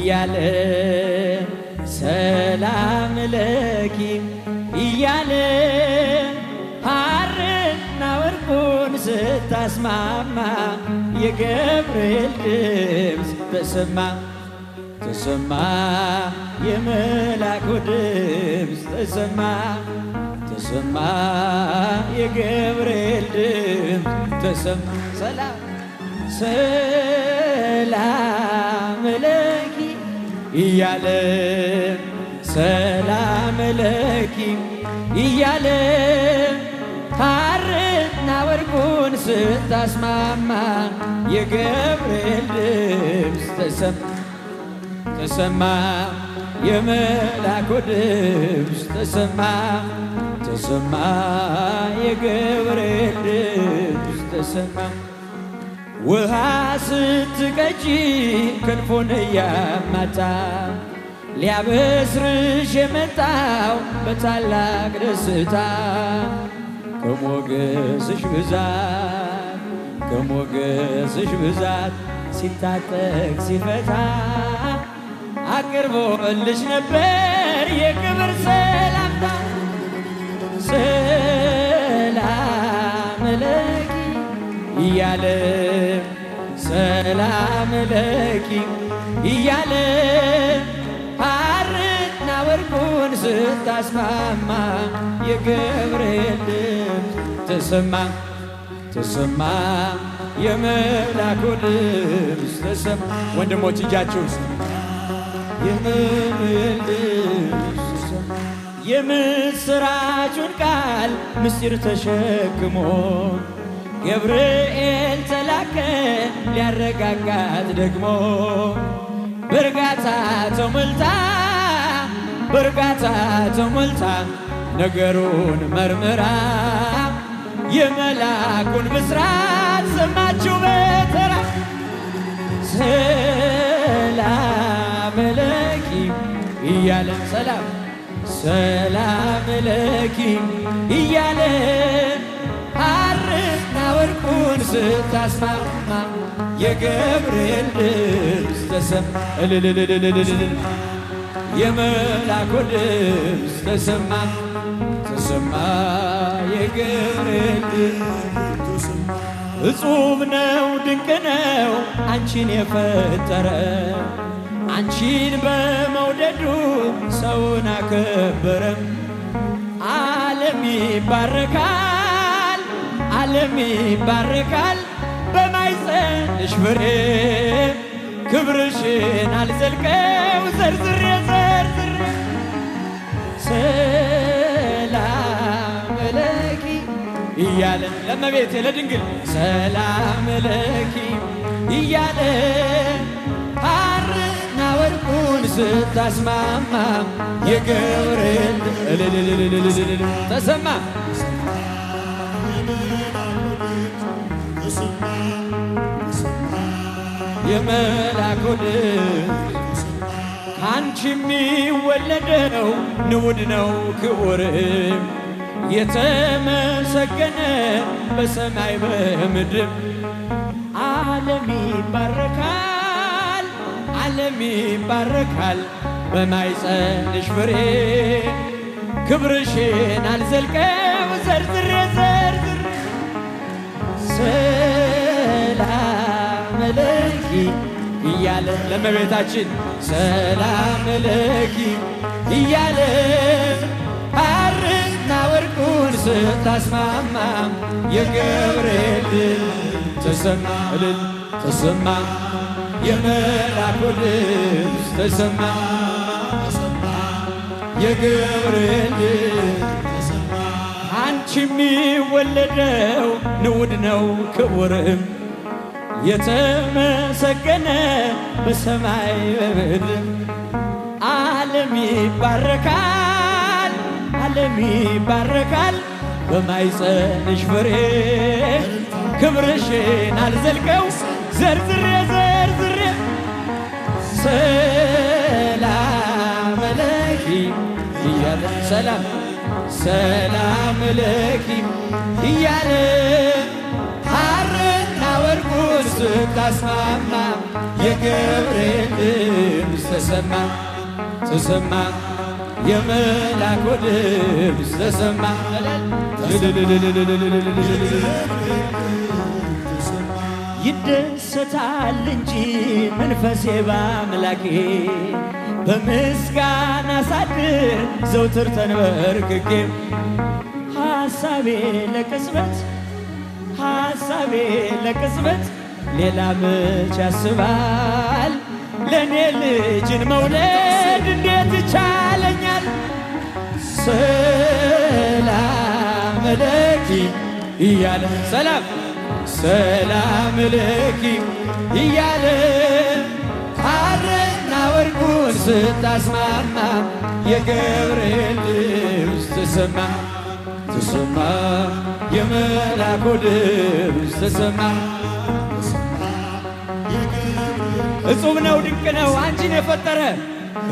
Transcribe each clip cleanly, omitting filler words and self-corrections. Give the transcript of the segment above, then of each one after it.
እያለ ሰላም ለኪ እያለ ሐርና ወርቁን ስታስማማ የገብርኤል ድምፅ ተሰማ ተሰማ የመላኩ ድምፅ ተሰማ ተሰማ የገብርኤል ድምፅ ተሰማ ሰላም ሰላም ለኪ እያለ ሰላም ለኪ እያለ ሐርና ወርቁን ስታስማማ የገብርኤል ድምፅ ተሰማ ተሰማ የመላኩ ድምፅ ተሰማ ተሰማ የገብርኤል ድምፅ ተሰማ ውሃ ስትቀጂ ክንፉን እያማታ ሊያበስርሽ የመጣው በታላቅ ደስታ ከሞገስሽ ብዛት ሲታጠቅ ሲፈታ አቅርቦልሽ ነበር የክብር ሰላምታ ሰላም ለኪ እያለ ሰላም ለኪ እያለ ሐርና ወርቁን ስታስማማ የገብርኤል ድምፅ ተሰማ ተሰማ የመላኩ ድምፅ ተሰማ ወንድሞች እጃችሁ ውስጥ የገብርኤል ድምፅ ተሰማ የምስራቹን ቃል ምስጢር ተሸክሞ ገብርኤል ተላከ ሊያረጋጋት ደግሞ በእርጋታ ተሞልታ ነገሩን መርምራ የመላኩን ብስራት ሰማችው በተራ ሰላም ለኪ እያለ ሰላም ለኪ እያለ ሐርና ወርቁን ስታስማማ የገብርኤል ድምፅ ተሰማ የመላኩ ድምፅ ተሰማ ተሰማ የገብርኤል ድምፅ እጹብ ነው ድንቅ ነው አንቺን የፈጠረ አንቺን በመውደዱ ሰውን አከበረ ዓለም ይባረካል በማኅፀንሽ ፍሬ ክብርሽን አልዘልቀው ዘርዝሬ ሰላም ለኪ እያለ ለእመቤቴ ለድንግል ሰላም ለኪ እያለ ሐርና ወርቁን ስታስማማ የገብርኤል ተሰማ የመላኩ ድምፅ ካንቺ የሚወለደው ንዑድ ነው ክቡር የተመሰገነ በሰማይ በምድር ዓለም ይባረካል በማኅፀንሽ ፍሬ ክብርሽን አልዘልቀው ዘርዝሬ ሰላም ለኪ እያለ ለእመቤታችን ሰላም ለኪ እያለ ሐርና ወርቁን ስታስማማ የገብርኤል ተሰማ ተሰማ የመላኩ ድምፅ ተሰማ የገብርኤል አንቺ የሚወለደው ንዑድ ነው ክቡርም የተመሰገነ በሰማይ በምድር ዓለም ይባረካል በማኅፀንሽ ፍሬ ክብርሽን አልዘልቀው ዘርዝሬ ሰላም ለኪ እያለ ሰላም ለኪ እያለ ሐርና ወርቁን ስታስማማ የገብርኤል ድምፅ ተሰማ ተሰማ የመላኩ ድምፅ ተሰማ ይደሰታል እንጂ መንፈሴ በአምላኬ በምስጋና ሳድር ዘውትር ተንበርክኬ ሐሳቤ ለቅጽበት ሌላ መች ያስባል ለኔ ልጅን መውለድ እንዴት ይቻለኛል ሰላም ለኪ እያለ ሰላም ለኪ እያለ ሐርና ወርቁን ስታስማማ የገብርኤል ድምፅ ተሰማ ተሰማ የመላኩ ድምፅ ተሰማ እጹብ ነው ድንቅ ነው አንቺን የፈጠረ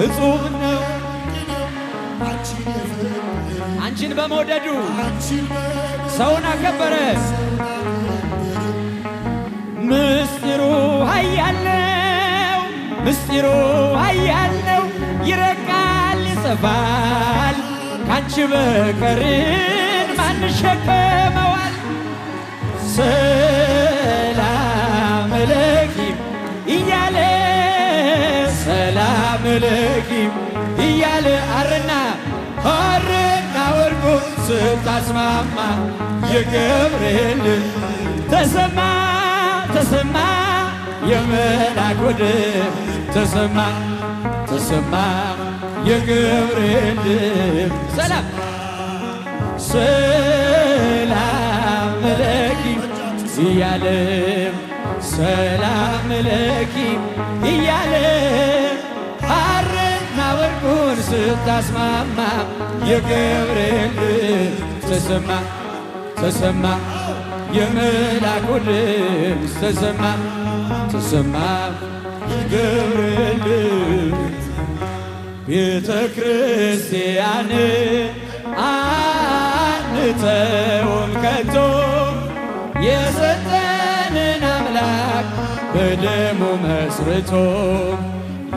እጹብ ነው አንቺን በመውደዱ ሰውን አከበረ ምስጢሩ ኃያል ነው ይረቃል ይጸፋል ካንቺ በቀርን ማን ይሸከመዋል ሰላም ለኪ እያለ ሰላም ለኪ እያለ ሐርና ወርቁ ስታስማማ የገብርኤል ተሰማ ተሰማ የመላኩ ድምፅ ተሰማ ተሰማ የገብርኤል ድምፅ ሰላም ለኪ እያለ ሰላም ለኪ እያለ ሐርና ወርቁን ስታስማማ የገብርኤል ድምፅ ተሰማ ተሰማ የመላኩ ድምፅ ተሰማ ተሰማ የገብርኤል ድምፅ ቤተ ክርስቲያን አንተውም ከቶ የሰጠንን አምላክ በደሙ መስርቶ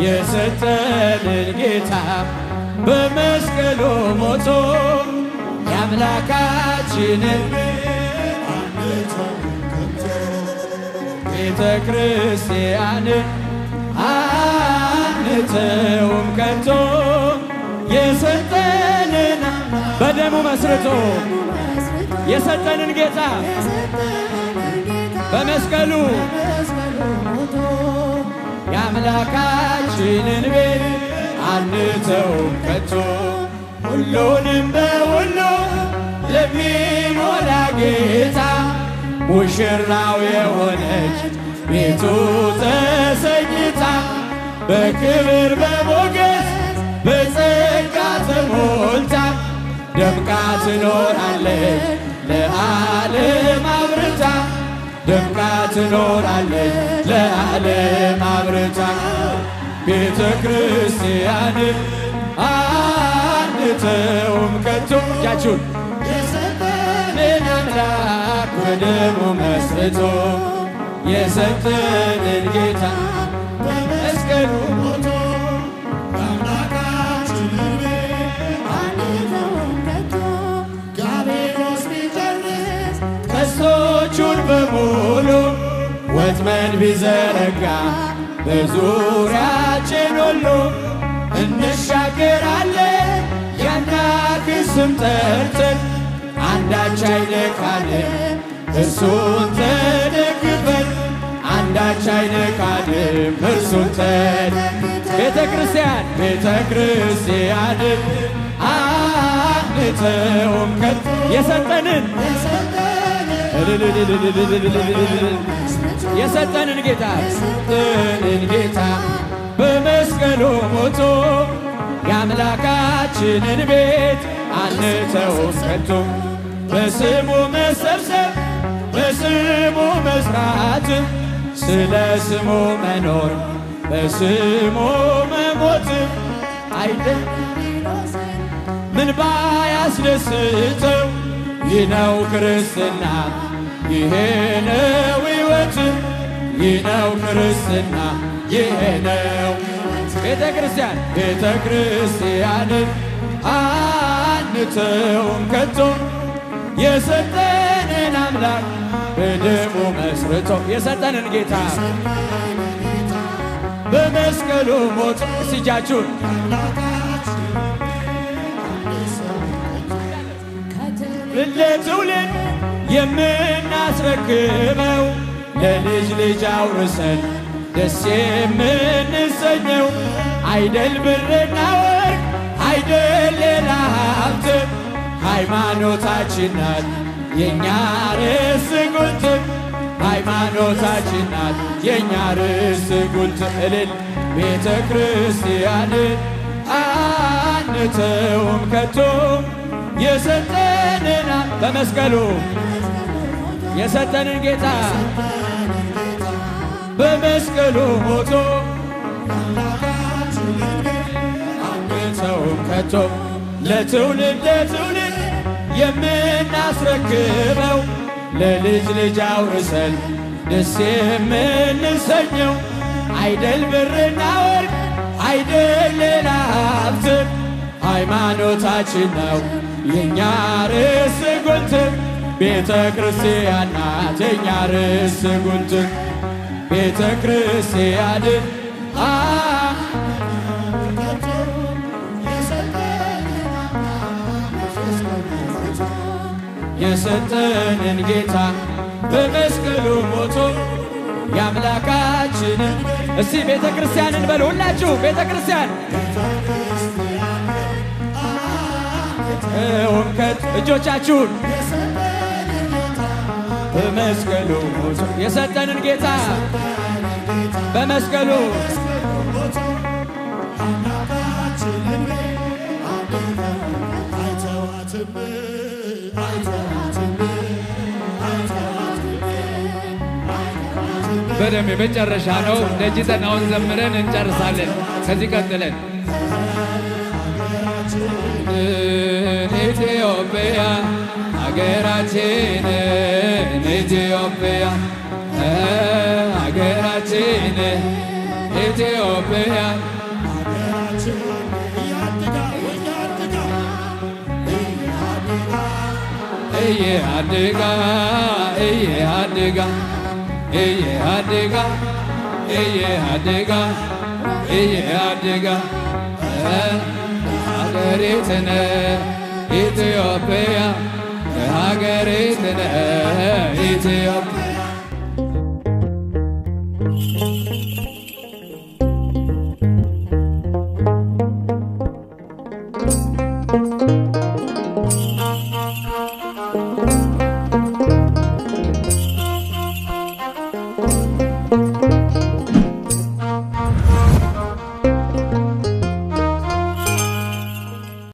የሰጠንን ጌታ በመስቀሉ ሞቶ የአምላካችንን ቤተ ክርስቲያን አንተውም ከቶ የሰጠንን በደሙ መስርቶ የሰጠንን ጌታ በመስቀሉ የአምላካችንን ቤት አንተውም ከቶ ሁሉንም በሁሉ ለሚሞላ ጌታ ሙሽራው የሆነች ቤቱ ተሰኝታ በክብር በሞገስ በጸጋ ተሞልታ ደምቃ ትኖራለች ለዓለም አብርታ ደምቃ ትኖራለች ለዓለም አብርታ ቤተ ክርስቲያን አንተውም ከቶ እጃችሁን የሰጠንን አምላክ በደሙ መስርቶ የሰጠንን ጌታ በመስቀሉ ሞቶ አምላካችንን አንተውም ከቶ ዲያብሎስ ቢጨርስ ቀስቶቹን በሙሉ ወጥመድ ቢዘረጋ በዙሪያችን ሁሉ እንሻገራለን ያንዳክን ስም ጠርተን አንዳች አይነካንም እርሱን ተደግፈን አንዳች አይነካንም እርሱን ቤተ ክርስቲያን አንተውም ከቶ የሰጠንን ጌታ በመስቀሉ ሞቶ የአምላካችንን ቤት አንተውም ከቶ በስሙ መሰብሰብ በስሙ መስራት ስለ ስሙ መኖር በስሙ መሞት አይደል ምን ባያስደስተው ይህ ነው ክርስትና ይሄ ነው ሕይወት ይህ ነው ክርስትና ይሄ ነው ቤተ ክርስቲያን ቤተ ክርስቲያንን አንተውም ከቶ የሰጠንን አምላክ በደሙ መስርቶ የሰጠንን ጌታ በመስቀሉ ሞት እጃችሁን ለትውልድ የምናስረክበው ለልጅ ልጅ አውርሰን ደስ የምንሰኘው አይደል ብርና ወርቅ አይደል ሌላ ሀብት ሃይማኖታችን ናት የእኛ ርዕስ ጉልት ሃይማኖታችን ናት የእኛ ርዕስ ጉልት እልል ቤተ ክርስቲያንን አንተውም ከቶ የሰጠንን በመስቀሉ የሰጠንን ጌታ በመስቀሉ ሞቶ አንተውም ከቶ ለትውልድ ለትውልድ የምናስረክበው ለልጅ ልጅ አውርሰን ደስ የምንሰኘው አይደል ብርና ወርቅ አይደል ሌላ ሀብት ሃይማኖታችን ነው የእኛ ርዕስ ጉልት ቤተ ክርስቲያን ናት የእኛ ርዕስ ጉልት ቤተ ክርስቲያንን የሰጠንን ጌታ በመስቀሉ ሞቶ የአምላካችንን እስቲ ቤተ ክርስቲያንን በሉ ሁላችሁ ቤተ ክርስቲያን ወንከት እጆቻችሁን በመስቀሉ ሞቶ የሰጠንን ጌታ በመስቀሉ በደም የመጨረሻ ነው። ደጅ ጠናውን ዘምረን እንጨርሳለን። ከዚህ ቀጥለን ኢትዮጵያ ሀገራችን ኢትዮጵያ ሀገራችን ኢትዮጵያ እየአድጋ እየአድጋ እየአድጋ እየአድጋ እየአድጋ ሀገሪትነ ኢትዮጵያ ሀገሪትነ ኢትዮጵያ